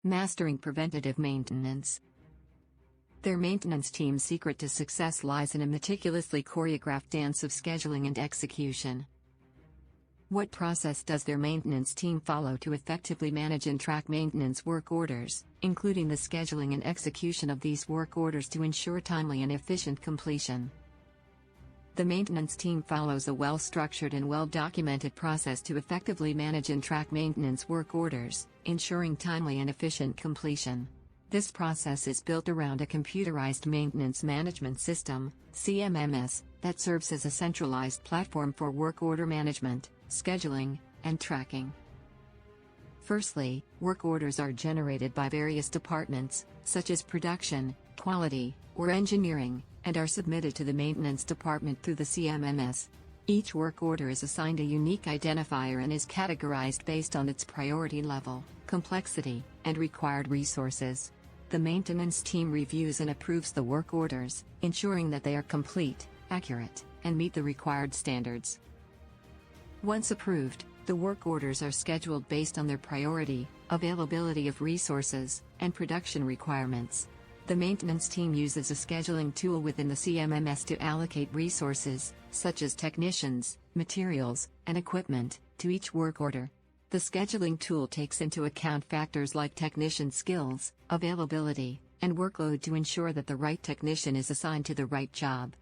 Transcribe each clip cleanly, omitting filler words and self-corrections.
Mastering preventative maintenance. Their maintenance team's secret to success lies in a meticulously choreographed dance of scheduling and execution. What process does their maintenance team follow to effectively manage and track maintenance work orders, including the scheduling and execution of these work orders to ensure timely and efficient completion? The maintenance team follows a well-structured and well-documented process to effectively manage and track maintenance work orders, ensuring timely and efficient completion. This process is built around a computerized maintenance management system, CMMS, that serves as a centralized platform for work order management, scheduling, and tracking. Firstly, work orders are generated by various departments, such as production, quality, or engineering, and are submitted to the maintenance department through the CMMS. Each work order is assigned a unique identifier and is categorized based on its priority level, complexity, and required resources. The maintenance team reviews and approves the work orders, ensuring that they are complete, accurate, and meet the required standards. Once approved, the work orders are scheduled based on their priority, availability of resources, and production requirements. The maintenance team uses a scheduling tool within the CMMS to allocate resources, such as technicians, materials, and equipment, to each work order. The scheduling tool takes into account factors like technician skills, availability, and workload to ensure that the right technician is assigned to the right job.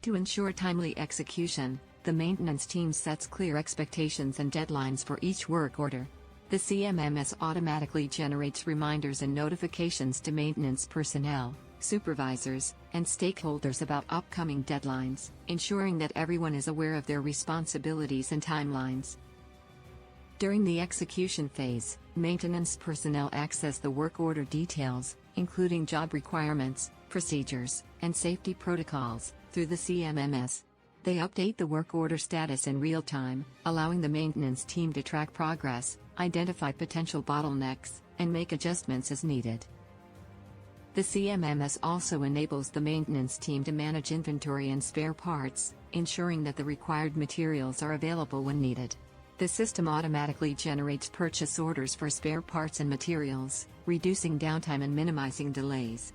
To ensure timely execution, the maintenance team sets clear expectations and deadlines for each work order. The CMMS automatically generates reminders and notifications to maintenance personnel, supervisors, and stakeholders about upcoming deadlines, ensuring that everyone is aware of their responsibilities and timelines. During the execution phase, maintenance personnel access the work order details, including job requirements, procedures, and safety protocols, through the CMMS. They update the work order status in real time, allowing the maintenance team to track progress, identify potential bottlenecks, and make adjustments as needed. The CMMS also enables the maintenance team to manage inventory and spare parts, ensuring that the required materials are available when needed. The system automatically generates purchase orders for spare parts and materials, reducing downtime and minimizing delays.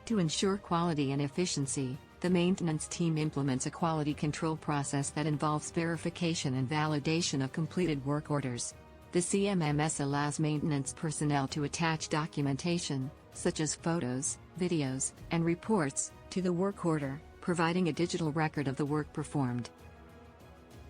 To ensure quality and efficiency, the maintenance team implements a quality control process that involves verification and validation of completed work orders. The CMMS allows maintenance personnel to attach documentation, such as photos, videos, and reports, to the work order, providing a digital record of the work performed.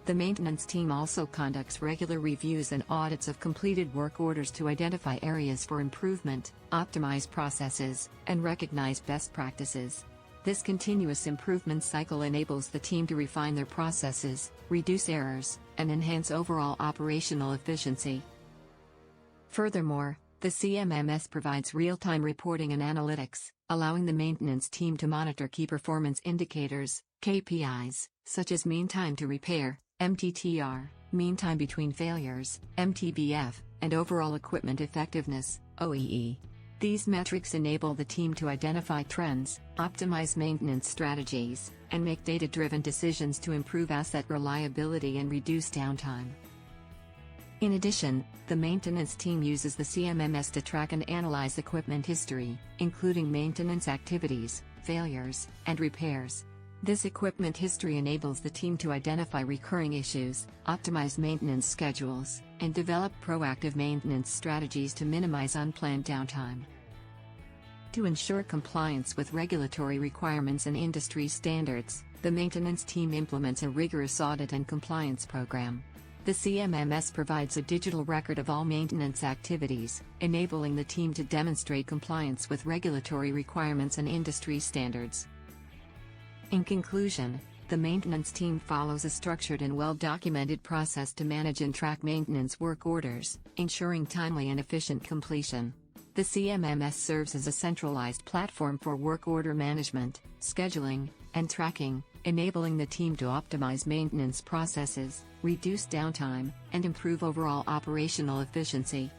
The maintenance team also conducts regular reviews and audits of completed work orders to identify areas for improvement, optimize processes, and recognize best practices. This continuous improvement cycle enables the team to refine their processes, reduce errors, and enhance overall operational efficiency. Furthermore, the CMMS provides real-time reporting and analytics, allowing the maintenance team to monitor key performance indicators, KPIs, such as mean time to repair, MTTR, mean time between failures, MTBF, and overall equipment effectiveness, OEE. These metrics enable the team to identify trends, optimize maintenance strategies, and make data-driven decisions to improve asset reliability and reduce downtime. In addition, the maintenance team uses the CMMS to track and analyze equipment history, including maintenance activities, failures, and repairs. This equipment history enables the team to identify recurring issues, optimize maintenance schedules, and develop proactive maintenance strategies to minimize unplanned downtime. To ensure compliance with regulatory requirements and industry standards, the maintenance team implements a rigorous audit and compliance program. The CMMS provides a digital record of all maintenance activities, enabling the team to demonstrate compliance with regulatory requirements and industry standards. In conclusion, the maintenance team follows a structured and well-documented process to manage and track maintenance work orders, ensuring timely and efficient completion. The CMMS serves as a centralized platform for work order management, scheduling, and tracking, enabling the team to optimize maintenance processes, reduce downtime, and improve overall operational efficiency.